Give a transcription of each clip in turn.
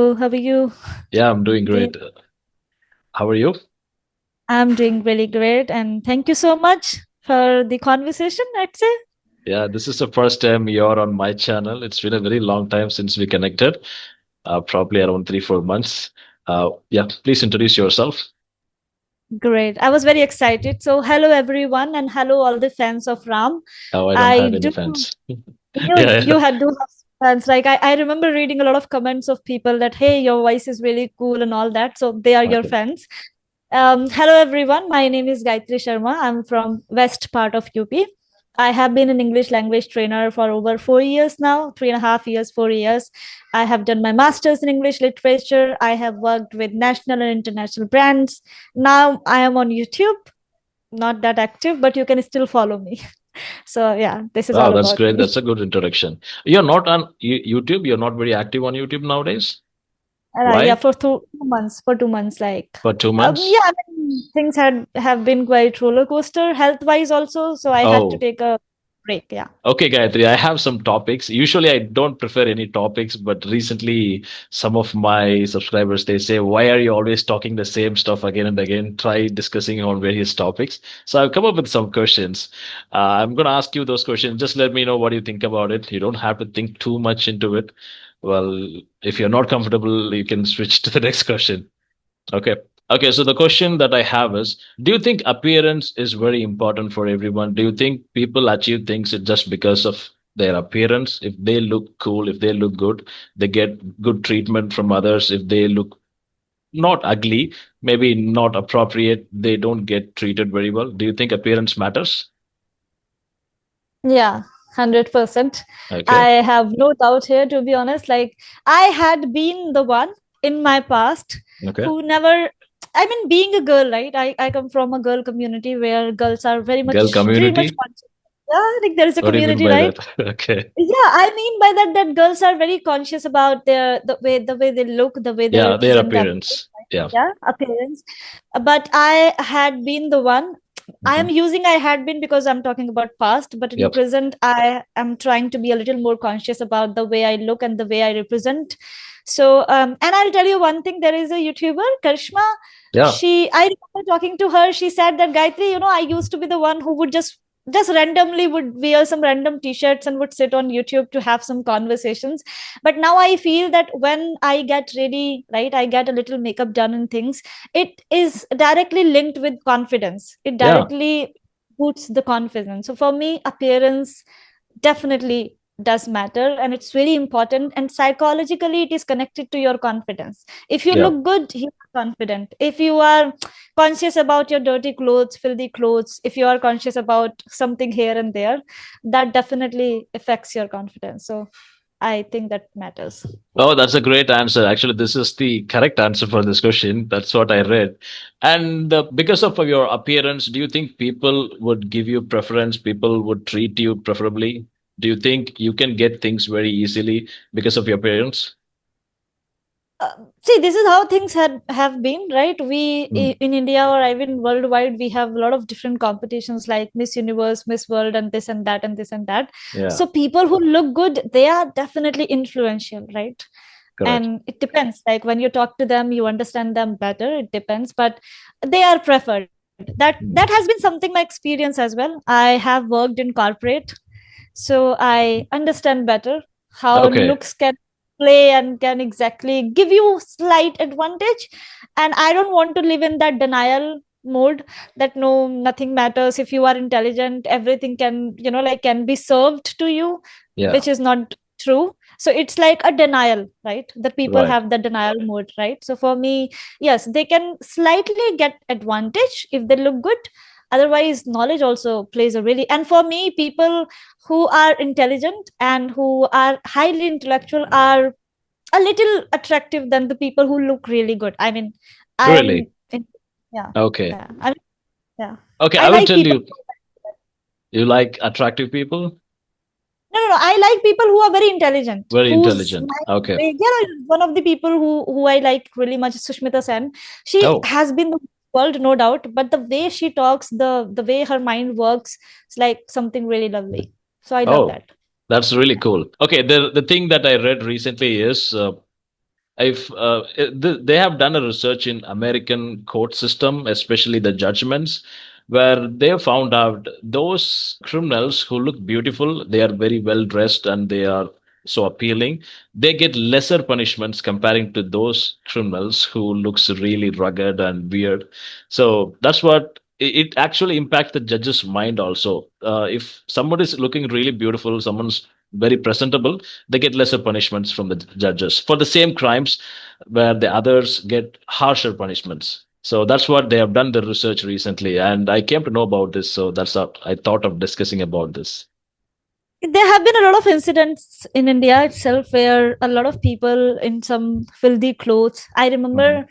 Hello, how are you? Yeah, I'm doing Dear? great. How are you? I'm doing really great, and thank you so much for the conversation, I'd say. Yeah, this is the first time you're on my channel. It's been a very long time since we connected, probably around 3, 4 months. Yeah, please introduce yourself. Great. I was very excited. So, hello everyone, and hello all the fans of Ram. Oh, I don't I have any do fans. you Yeah, you had do have fans. Like I remember reading a lot of comments of people that hey, your voice is really cool and all that. So they are yeah. your Okay. fans. Hello everyone. My name is Gaitri Sharma. I'm from west part of UP. I have been an English language trainer for over 4 years now, 3.5 years, 4 years. I have done my master's in English literature. I have worked with national and international brands. Now I am on YouTube, not that active, but you can still follow me. So yeah, this is Wow, all that's about great. me. That's a good introduction. You're not on YouTube. You're not very active on YouTube nowadays. Yeah, Why? for 2 months, for 2 months, like For 2 months? yeah, I mean, things had have been quite roller coaster health wise also, so I had to Oh, take a break. Yeah. okay, Gayatri, I have some topics. Usually I don't prefer any topics, but recently some of my subscribers they say, why are you always talking the same stuff again and again? Try discussing on various topics. So I've come up with some questions. I'm going to ask you those questions. Just let me know what you think about it. You don't have to think too much into it. Well, if you're not comfortable, you can switch to the next question. Okay. Okay. So the question that I have is, do you think appearance is very important for everyone? Do you think people achieve things just because of their appearance? If they look cool, if they look good, they get good treatment from others. If they look not ugly, maybe not appropriate, they don't get treated very well. Do you think appearance matters? Yeah, 100%. Okay. I have no doubt here, to be honest. Like, I had been the one in my past Okay. who never, I mean, being a girl, right? I come from a girl community where girls are Girl very much community? conscious. Yeah, like there is a What do you mean community, by right? that? Okay. Yeah, I mean by that that girls are very conscious about the way they look, the way they Yeah, their represent themselves. appearance. Yeah. Yeah, appearance. But I had been the one. I am Mhm. using I had been because I'm talking about past, but in Yep. present I am trying to be a little more conscious about the way I look and the way I represent. So and I'll tell you one thing, there is a YouTuber, Karishma. Yeah. I remember talking to her. She said that Gayatri, I used to be the one who would just randomly would wear some random t-shirts and would sit on YouTube to have some conversations. But now I feel that when I get ready, right, I get a little makeup done and things, it is directly linked with confidence. It Yeah. directly boosts the confidence. So for me, appearance definitely does matter, and it's very important, and psychologically it is connected to your confidence. If you Yeah. look good, you are confident. If you are conscious about your dirty clothes, filthy clothes, if you are conscious about something here and there, that definitely affects your confidence. So I think that matters. Oh, that's a great answer. Actually, this is the correct answer for this question. That's what I read. And because of your appearance, do you think people would give you preference? People would treat you preferably? Do you think you can get things very easily because of your appearance? uh, See, this is how things have been, right? Mm. In India or even worldwide, we have a lot of different competitions like Miss Universe, Miss World, and this and that and this and that. Yeah, So people who look good, they are definitely influential, right? correct. And it depends, like when you talk to them, you understand them better. It depends, but they are preferred. That Mm. has been something my experience as well. I have worked in corporate, so I understand better how Okay. looks can play and can exactly give you slight advantage. And I don't want to live in that denial mode that no, nothing matters. If you are intelligent, everything can, like can be served to you, Yeah, which is not true. So it's like a denial, right? That people right. have the denial mode, right? So for me, yes, they can slightly get advantage if they look good. Otherwise, knowledge also plays a really, and for me, people who are intelligent and who are highly intellectual are a little attractive than the people who look really good. I mean, I Really? am, yeah, Okay. yeah, I mean, yeah. Okay, I I will like tell people. you, you like attractive people? No, no, no. I like people who are very intelligent. Very Who's intelligent. my Okay. yeah, one of the people who I like really much is Sushmita Sen. She Oh, has been the world, no doubt, but the way she talks, the way her mind works, it's like something really lovely. So I love oh, that. that's really cool. Okay, the thing that I read recently is if they have done a research in American court system, especially the judgments, where they found out those criminals who look beautiful, they are very well dressed and they are so appealing, they get lesser punishments comparing to those criminals who looks really rugged and weird. So that's what it actually impacts the judge's mind also. If somebody is looking really beautiful, someone's very presentable, they get lesser punishments from the judges for the same crimes, where the others get harsher punishments. So that's what they have done the research recently, and I came to know about this. So that's what I thought of discussing about this. There have been a lot of incidents in India itself where a lot of people in some filthy clothes. I Mhm. remember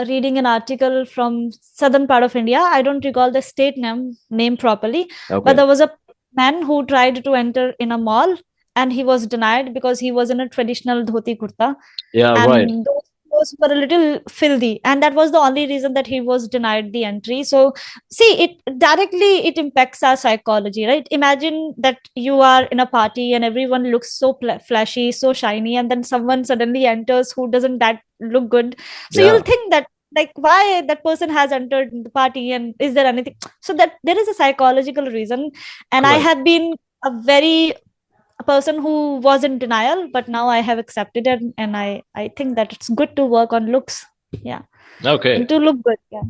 reading an article from southern part of India. I don't recall the state name properly, but Okay. there was a man who tried to enter in a mall and he was denied because he was in a traditional dhoti kurta, Yeah. Right. and those clothes were a little filthy, and that was the only reason that he was denied the entry. So see, it impacts our psychology, right? Imagine that you are in a party and everyone looks so flashy, so shiny, and then someone suddenly enters who doesn't that look good. So you'll Yeah. think that, like, why that person has entered the party and is there anything. So that there is a psychological reason. And I Correct. have been a person who was in denial, but now I have accepted it, and I think that it's good to work on looks. Yeah, and Okay. to look good. Yeah,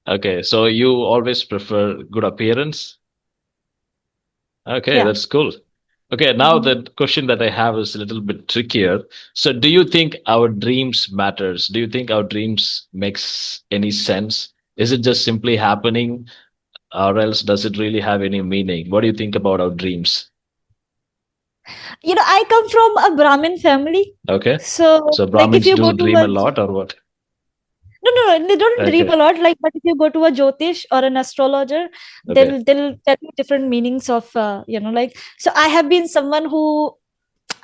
Okay. So you always prefer good appearance. Okay, yeah. that's cool. Okay, now Mhm. the question that I have is a little bit trickier. So, do you think our dreams matters? Do you think our dreams makes any sense? Is it just simply happening, or else does it really have any meaning? What do you think about our dreams? I come from a Brahmin family. Okay, So, so like, if Brahmins you go do to dream a a lot, or what? no, no, no, they don't dream Okay, a lot. Like, but if you go to a Jyotish or an astrologer, okay, they'll tell you different meanings of like. So I have been someone who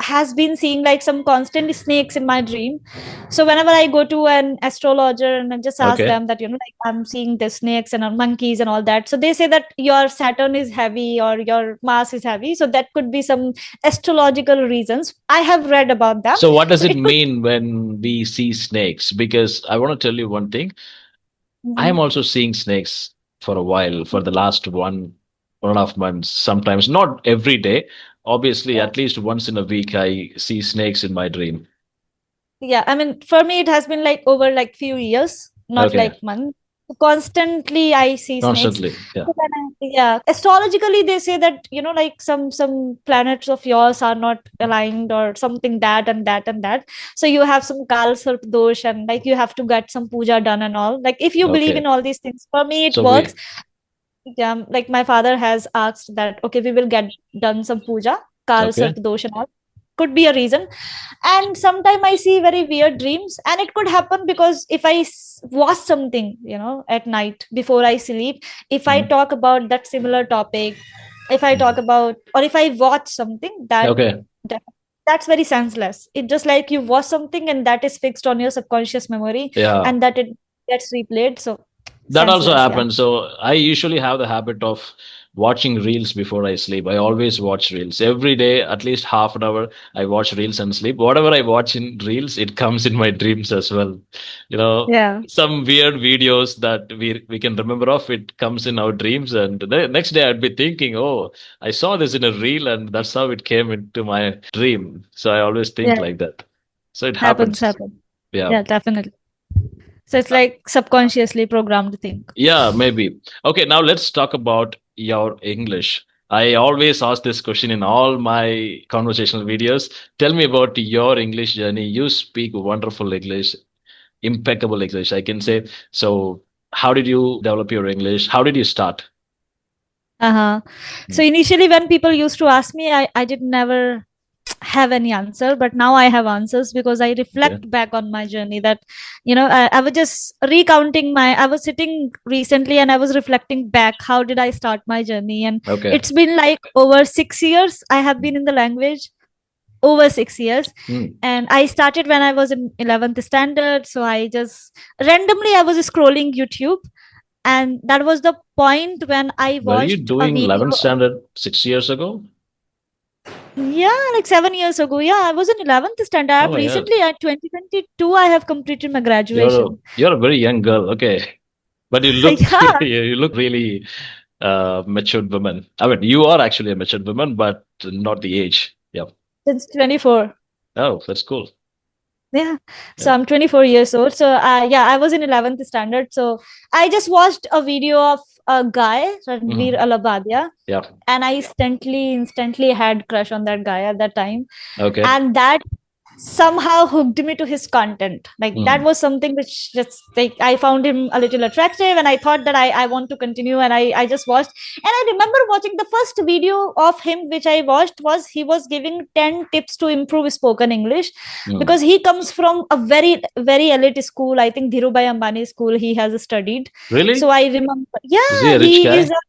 has been seeing like some constant snakes in my dream. So whenever I go to an astrologer and I just ask okay. them that, like, I'm seeing the snakes and monkeys and all that. So they say that your Saturn is heavy or your Mars is heavy. So that could be some astrological reasons. I have read about them. So, what does So it it could. mean when we see snakes? Because I want to tell you one thing. I am Mhm. also seeing snakes for a while, for the last 1.5 months, sometimes not every day. Obviously, Yeah. at least once in a week, I see snakes in my dream. Yeah, I mean, for me it has been like over like few years, not Okay, like months. Constantly I see snakes. constantly. Yeah. So yeah, astrologically they say that, like some planets of yours are not aligned or something, that and that and that. So you have some kal sarp dosh, and like you have to get some puja done and all. Like, if you believe Okay. in all these things, for me it So works. we. Yeah, like my father has asked that, okay, we will get done some puja, kal Okay. sarp dosh and all. Could be a reason. And sometimes I see very weird dreams, and it could happen because if I watch something, at night before I sleep, if I Mhm. talk about that similar topic, if I talk Mhm. about, or if I watch something Okay. that that's very senseless. It just like you watch something and that is fixed on your subconscious memory, Yeah. and that it gets replayed. So That also senseless. Yeah. happens. So I usually have the habit of watching reels before I sleep. I always watch reels every day, at least half an hour. I watch reels and sleep. Whatever I watch in reels, it comes in my dreams as well. You know, Yeah. some weird videos that we can remember of, it comes in our dreams. And the next day I'd be thinking, oh, I saw this in a reel, and that's how it came into my dream. So I always think Yeah. like that. So it happens. Happens. Yeah. Yeah, definitely. So it's like subconsciously programmed to think. Yeah, maybe. Okay, now let's talk about your English. I always ask this question in all my conversational videos. Tell me about your English journey. You speak wonderful English, impeccable English, I can say. So, how did you develop your English? How did you start? Uh-huh. So Mm. initially when people used to ask me, I did never have any answer, but now I have answers because I Okay. reflect back on my journey. That, I was just recounting I was sitting recently and I was reflecting back, how did I start my journey? And Okay. it's been like over 6 years I have been in the language, over 6 years. Mm. And I started when I was in 11th standard. So I just randomly I was scrolling YouTube, and that was the point when I Were you watched a doing video. 11th standard 6 years ago? Yeah, like 7 years ago. Yeah, I was in 11th standard. Oh I've my God. recently, at 2022, I have completed my graduation. You're a very young girl. Okay. But you look Yeah, you look really matured woman. I mean, you are actually a matured woman, but not the age. Yeah. since 24. Oh, that's cool. Yeah. Yeah. So I'm 24 years old. So yeah, I was in 11th standard. So I just watched a video of a guy, Ranveer Mhm. Alabadia, Yeah. and I instantly had crush on that guy at that time. Okay. And that somehow hooked me to his content. Like that Mhm. was something which just like I found him a little attractive, and I thought that I want to continue, and I just watched. And I remember watching the first video of him which I watched was he was giving 10 tips to improve spoken English, Mhm. because he comes from a very elite school. I think Dhirubhai Ambani school he has studied. So Really? I remember, Is he yeah, a rich he is guy?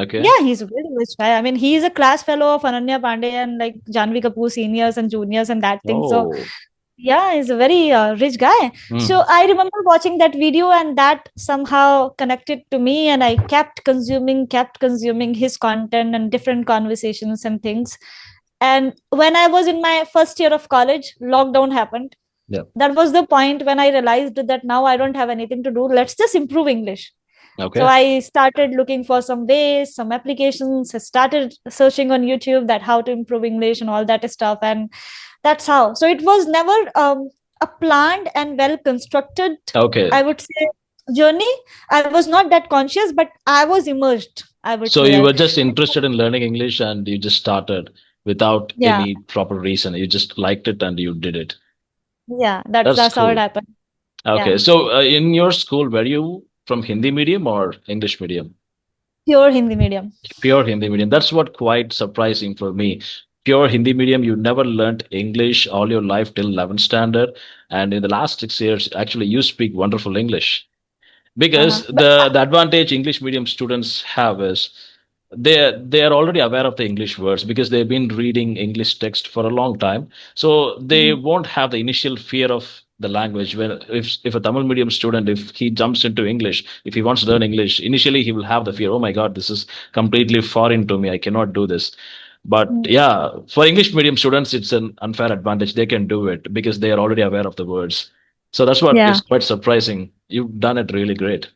Okay. yeah, he's a really rich guy. I mean, he's a class fellow of Ananya Pandey and like Janvi Kapoor seniors and juniors and that thing. So Oh. yeah, he's a very rich guy. So Mm. I remember watching that video, and that somehow connected to me, and I kept consuming his content and different conversations and things. And when I was in my first year of college, lockdown happened. Yeah. That was the point when I realized that now I don't have anything to do. Let's just improve English. So Okay. I started looking for some ways, some applications. I started searching on YouTube that how to improve English and all that stuff. And that's how. So it was never a planned and well constructed, I Okay. would say, journey. I was not that conscious, but I was immersed, I would So say you that. were just interested in learning English and you just started without Yeah, any proper reason. You just liked it and you did it. yeah, that's That's that's how it cool. happened. Okay. Yeah, So in your school, were you from Hindi medium or English medium? pure Hindi medium. Pure Hindi medium. That's what quite surprising for me. Pure Hindi medium, you never learned English all your life till 11th standard. And in the last 6 years, actually, you speak wonderful English. Uh-huh. Because But the advantage English medium students have is they are already aware of the English words because they've been reading English text for a long time, so they mhm. won't have the initial fear of the language. When if a Tamil medium student, if he jumps into English, if he wants to learn English, initially he will have the fear, oh my god, this is completely foreign to me, I cannot do this. But Mm. yeah, for English medium students it's an unfair advantage, they can do it because they are already aware of the words. So that's what Yeah. is quite surprising. You've done it really great.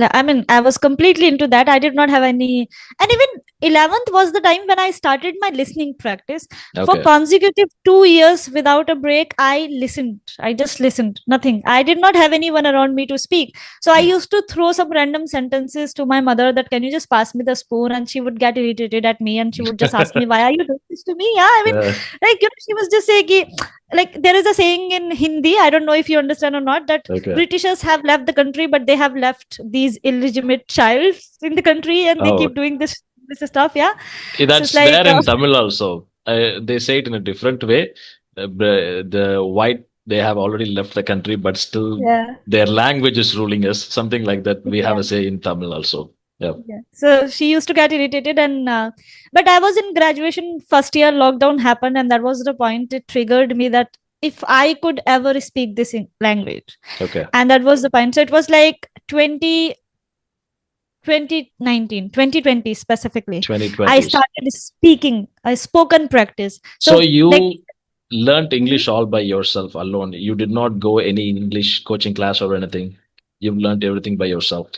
Yeah, I mean, I was completely into that. I did not have any, and even 11th was the time when I started my listening practice. For Okay. consecutive 2 years without a break, I listened. I just listened, nothing. I did not have anyone around me to speak. So I Hmm. used to throw some random sentences to my mother that, can you just pass me the spoon? And she would get irritated at me and she would just ask me, why are you doing this to me? Yeah, I mean, Yeah. like, she was just saying, ki, like, there is a saying in Hindi, I don't know if you understand or not, that Okay. Britishers have left the country, but they have left these illegitimate childs in the country, and they Oh, keep doing this stuff. Yeah, so it's that's like there in Tamil also. They say it in a different way. The white, they have already left the country, but still yeah, their language is ruling us. Something like that. We have yeah, a say in Tamil also. Yeah. yeah. So she used to get irritated, and but I was in graduation first year. Lockdown happened, and that was the point. It triggered me that if I could ever speak this language, Okay. and that was the point. So it was like 2019, 2020 specifically, I 2020s. started speaking a spoken practice. So So like, you learned mhm, English all by yourself alone. You did not go any English coaching class or anything. You've learned everything by yourself.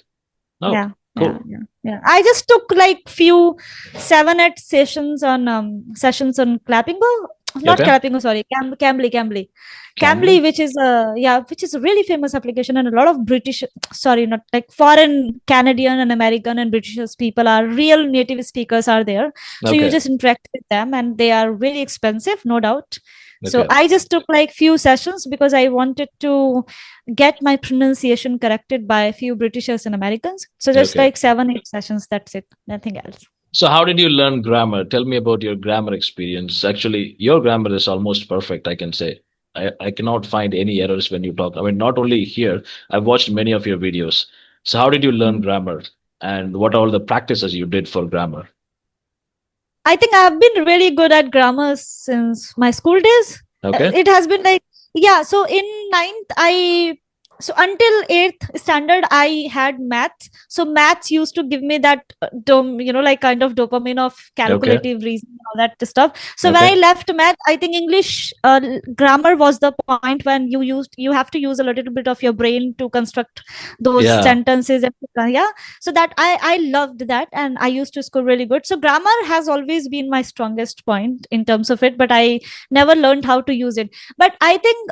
Oh, yeah, yeah, cool. yeah, yeah. I just took like few 7 8 sessions on clappingo, not Okay. clappingo, sorry, Cambly. Cambly. Which is a, yeah, which is a really famous application, and a lot of British, sorry, not like foreign Canadian and American and British people are real native speakers are there. So you Okay. just interact with them, and they are really expensive, no doubt. So Okay. I just took like few sessions because I wanted to get my pronunciation corrected by a few Britishers and Americans. So just Okay. like 7 8 sessions, that's it, nothing else. So, how did you learn grammar? Tell me about your grammar experience. Actually, your grammar is almost perfect, I can say. I cannot find any errors when you talk. I mean, not only here, I've watched many of your videos. So, how did you learn Mm. grammar? And what are all the practices you did for grammar? I think I've been really good at grammar since my school days. Okay. It has been like, yeah. So in ninth, I so until 8th standard I had maths. So maths used to give me that like kind of dopamine of Okay. calculative reasoning, all that stuff. So when I Okay. left math, I think English grammar was the point when you have to use a little bit of your brain to construct those Yeah. sentences and yeah. So that I loved that, and I used to score really good. So grammar has always been my strongest point in terms of it, but I never learned how to use it. But I think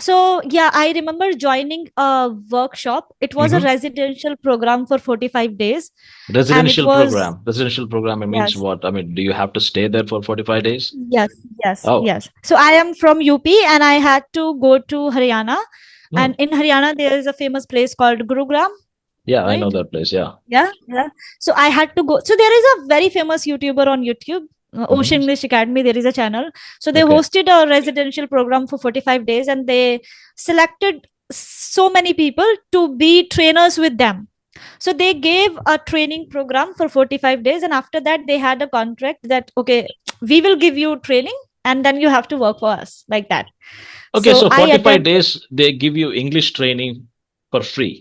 so yeah, I remember joining a workshop. It was a Hmm. residential program for 45 days, and it Residential was program. Residential program, it means yes, what? I mean, do you have to stay there for 45 days? yes, yes, Oh. yes. So I am from UP, and I had to go to Haryana, Hmm. and in Haryana there is a famous place called Gurugram, Yeah, I know right? that place. Yeah. Yeah, yeah. So I had to go. So there is a very famous YouTuber on YouTube, Hmm. Ocean English Academy. There is a channel. So they Okay. hosted a residential program for 45 days, and they selected so many people to be trainers with them. So they gave a training program for 45 days, and after that they had a contract that okay, we will give you training, and then you have to work for us like that. Okay, So so I 45 attended, days, they give you English training for free.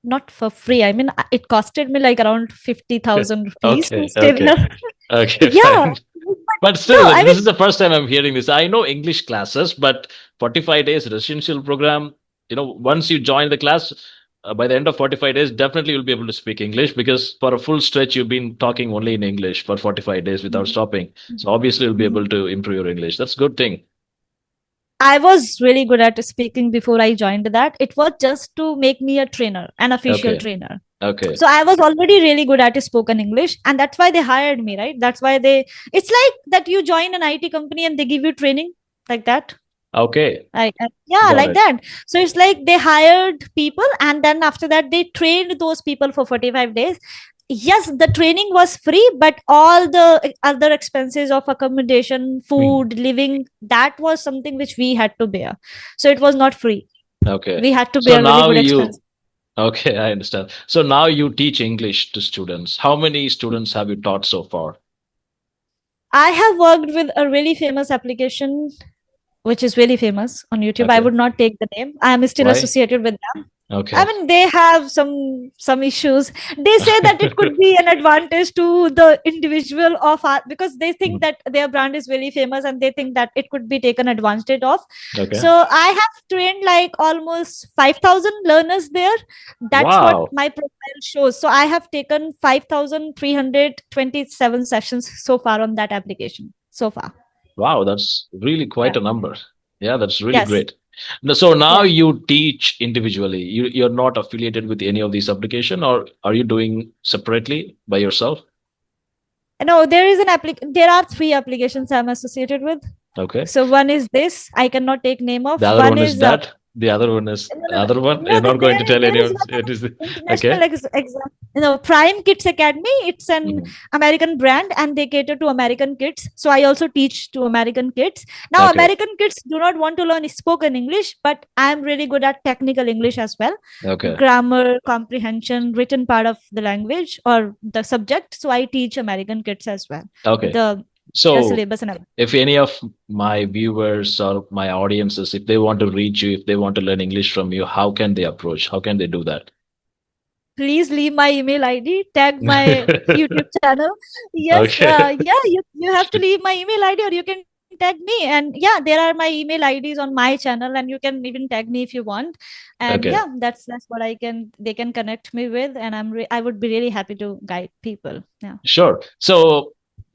not for free. I mean, it costed me like around 50,000 rupees to Okay, stay okay, there. okay, Yeah. fine. But But no, still, I this mean, is the first time I'm hearing this. I know English classes, but 45 days residential program, once you join the class, by the end of 45 days, definitely you'll be able to speak English because for a full stretch, you've been talking only in English for 45 days without Mhm, stopping. So obviously, you'll be mhm. able to improve your English. That's a good thing. I was really good at speaking before I joined that. It was just to make me a trainer, an official Okay, trainer. okay, So I was already really good at spoken English, and that's why they hired me, right? That's why it's like that you join an IT company and they give you training like that. okay. Yeah, Got like it. that. So it's like they hired people, and then after that they trained those people for 45 days. Yes, the training was free, but all the other expenses of accommodation, Mhm. food, living, that was something which we had to bear. So it was not free. Okay. We had to So bear really now good expense. okay, I understand. So now you teach English to students. How many students have you taught so far? I have worked with a really famous application which is really famous on YouTube. I Okay. would not take the name. I am still Why? associated with them. I Okay. mean, they have some issues. They say that it could be an advantage to the individual of our, because they think Mhm. that their brand is really famous and they think that it could be taken advantage of. Okay. So I have trained like almost 5,000 learners there. That's what Wow. my profile shows. So I have taken 5,327 sessions so far on that application so far. Wow, that's really quite Yeah. a number. Yeah, that's really Yes. great. So now Yeah. you teach individually. You're not affiliated with any of these application, or are you doing separately by yourself? No, there is an there are three applications I'm associated with. Okay. So one is this, I cannot take name of. The other One one is is that. The other one is no, the no, no, other one. no. You're not going to tell There is anyone. one It is international okay. exam. Prime Kids Academy. It's an Mhm. American brand, and they cater to American kids. So I also teach to American kids. Now, Okay. American kids do not want to learn spoken English, but I'm really good at technical English as well, Okay. grammar, comprehension, written part of the language or the subject. So I teach American kids as well. Okay. The their So syllabus and everything. if any of my viewers or my audiences, if they want to reach you, if they want to learn English from you, how can they approach? How can they do that? Please leave my email ID, tag my YouTube channel. Yes, Okay. yeah, you have to leave my email ID, or you can tag me. And yeah, there are my email IDs on my channel, and you can even tag me if you want. And Okay. yeah, that's what they can connect me with, and I would be really happy to guide people. Yeah. Sure. So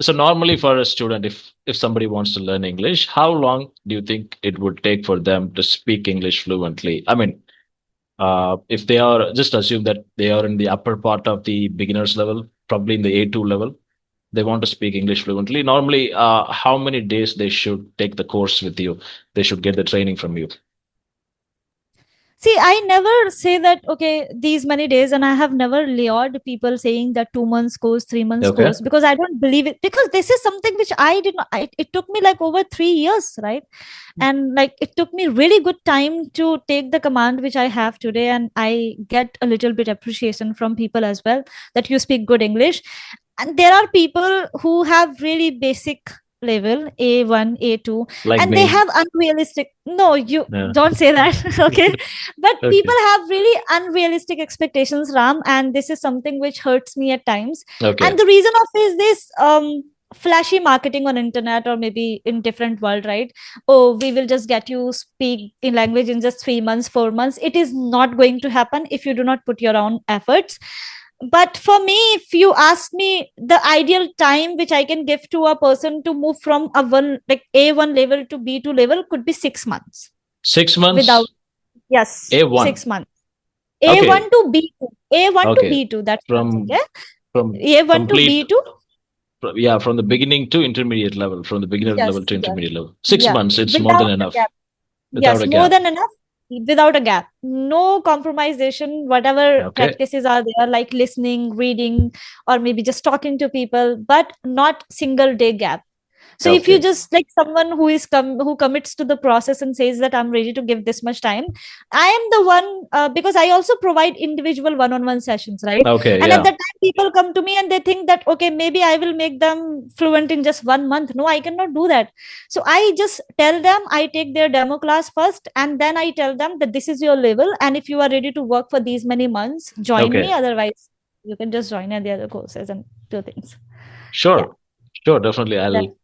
normally for a student, if somebody wants to learn English, how long do you think it would take for them to speak English fluently? I mean, if they are just assume that they are in the upper part of the beginners level, probably in the A2 level, they want to speak English fluently. Normally, how many days they should take the course with you? They should get the training from you. See, I never say that, okay, these many days, and I have never lured people saying that 2 months course, 3 months Okay. course, because I don't believe it. Because this is something which I did not, it took me like over 3 years, right? And like it took me really good time to take the command which I have today. And I get a little bit appreciation from people as well that you speak good English. And there are people who have really basic level, A1, A2, Like and they me. have unrealistic, no, you Yeah. don't say that. Okay, but people Okay. have really unrealistic expectations, Ram, and this is something which hurts me at times. Okay. And the reason of is this flashy marketing on internet or maybe in different world, right? Oh, we will just get you speak in language in just 3 months, 4 months. It is not going to happen if you do not put your own efforts. But for me, if you ask me the ideal time which I can give to a person to move from a one like A1 level to B2 level could be 6 months. 6 months. Without, yes, A1. 6 months. Okay. A1 to B2, A1 to Okay. B2, that's From okay. from A1 to complete B2. yeah, from the beginning to intermediate level, from the beginner Yes, level to yes, intermediate level. Six yeah, months, it's more than without a enough. gap. Without Yes, a more gap. than enough, without a gap. No compromisation, whatever Okay. practices are there, like listening, reading, or maybe just talking to people, but not single day gap. So if you Okay. just like someone who is who commits to the process and says that I'm ready to give this much time, I am the one, because I also provide individual one-on-one sessions, right? Okay, And at yeah. that time people come to me and they think that okay, maybe I will make them fluent in just 1 month. No, I cannot do that. So I just tell them, I take their demo class first, and then I tell them that this is your level, and if you are ready to work for these many months, join me. Okay. Otherwise you can just join at the other courses and do things. Yeah, Sure. Sure, definitely. I'll that's,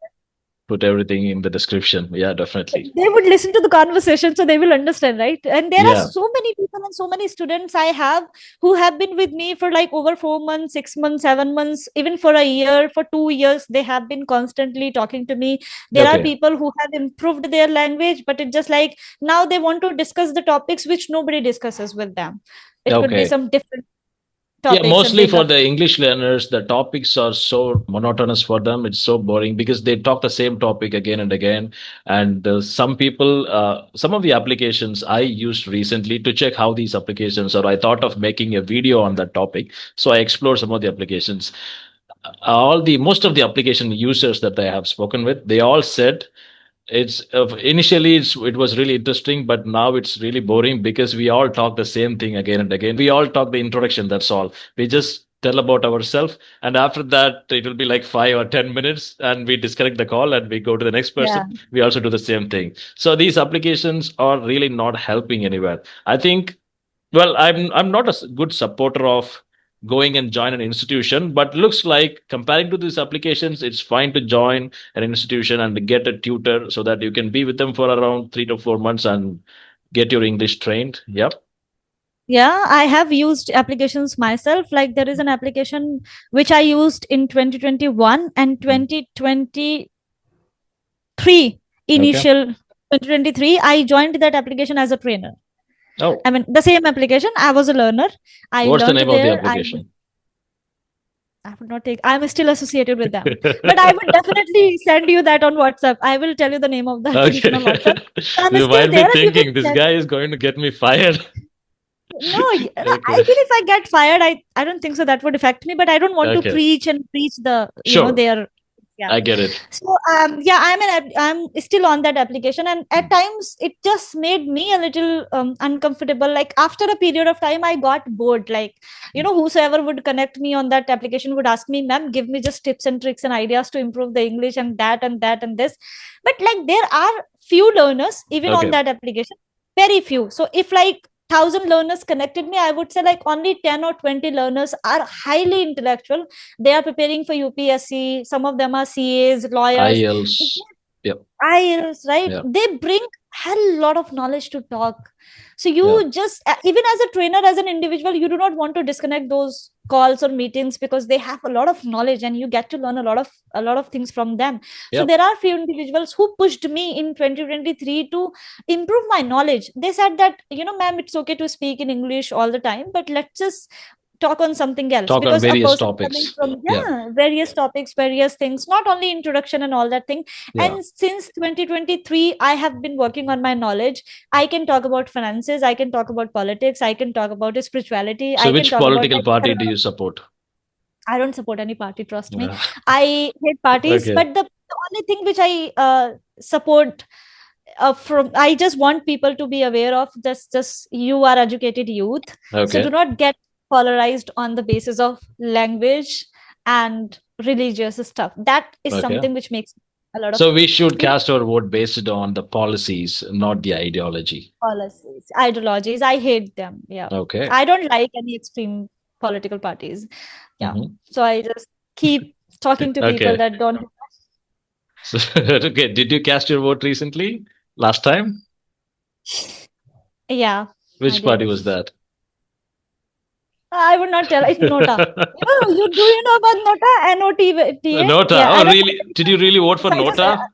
put everything in the description. Yeah, definitely. they would listen to the conversation so they will understand, right? And there are Yeah. so many people and so many students I have who have been with me for like over 4 months, 6 months, 7 months, even for a year, for 2 years. They have been constantly talking to me. There are Okay. people who have improved their language, but it's just like now they want to discuss the topics which nobody discusses with them. It could be Okay. some different Yeah, topics, and mostly they for come. the English learners, the topics are so monotonous for them. It's so boring because they talk the same topic again and again. And some people, some of the applications I used recently to check how these applications are, I thought of making a video on that topic. So I explored some of the applications. All the most of the application users that I have spoken with, they all said it's initially it was really interesting, but now it's really boring because we all talk the same thing again and again. We all talk the introduction, that's all. We just tell about ourselves, and after that it will be like 5 or 10 minutes, and we disconnect the call and we go to the next Yeah. person. We also do the same thing. So these applications are really not helping anywhere, I think. Well, I'm not a good supporter of going and join an institution, but looks like comparing to these applications, it's fine to join an institution and get a tutor so that you can be with them for around 3 to 4 months and get your English trained. Yep. Yeah, I have used applications myself. Like there is an application which I used in 2021 and Mm. 2023, Okay. initial 2023. I joined that application as a trainer. Oh, I mean, the same application. I was a learner. I what's the learned name of the there. application? I would not take, I'm still associated with them. But I would definitely send you that on WhatsApp. I will tell you the name of the application Okay. on WhatsApp. I'm You still might be there and you thinking this can. guy is going to get me fired. No, Okay. even if I get fired, I don't think so that would affect me. But I don't want to Okay. preach and preach the, Sure. their, yeah. I get it. So yeah, I'm still on that application, and at times it just made me a little uncomfortable. Like after a period of time, I got bored. Like whosoever would connect me on that application would ask me, "Ma'am, give me just tips and tricks and ideas to improve the English and that and that and this." But like there are few learners even on Okay. that application, very few. So if like 1,000 learners connected me, I would say like only 10 or 20 learners are highly intellectual. They are preparing for UPSC. Some of them are CAs, lawyers. IELTS. Yep. IELTS, right? Yeah. They bring hell lot of knowledge to talk. So Yeah. you just even as a trainer, as an individual, you do not want to disconnect those calls or meetings because they have a lot of knowledge and you get to learn a lot of things from them. So Yep. there are few individuals who pushed me in 2023 to improve my knowledge. They said that, ma'am, it's okay to speak in English all the time, but let's just talk on something else, Talk on because a various person coming topics. from, Yeah. various topics, various things, not only introduction and all that thing. Yeah. And since 2023 I have been working on my knowledge. I can talk about finances, I can talk about politics, I can talk about spirituality, So I can which talk about political like party do you support? I don't support any party, trust me. Yeah. I hate parties, Okay. but the only thing which I support, from I just want people to be aware of, just you are educated youth, so do Okay. not get polarized on the basis of language and religious stuff. That is Okay. something which makes me a lot of So we should people. cast our vote based on the policies, not the ideology. Policies, ideologies. I hate them. Yeah. Okay. I don't like any extreme political parties. Yeah. Mhm. So I just keep talking to people Okay. that don't. So, okay. Did you cast your vote recently? Last time? Yeah, I Which did. party was that? I would not tell. It's Nota. You know about Nota? Nota? Nota. Yeah. I Oh, don't know really? Did you really vote if for I just. Nota?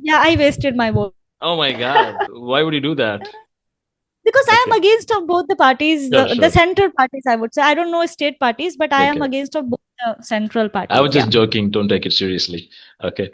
Yeah, I wasted my vote Oh my God. Why would you do that? because I am Okay. against of both the parties, Yeah, the sure. central parties. I would say I don't know state parties, but I am Okay. against of both the central I parties. was Yeah. just joking. Don't take it seriously. Okay.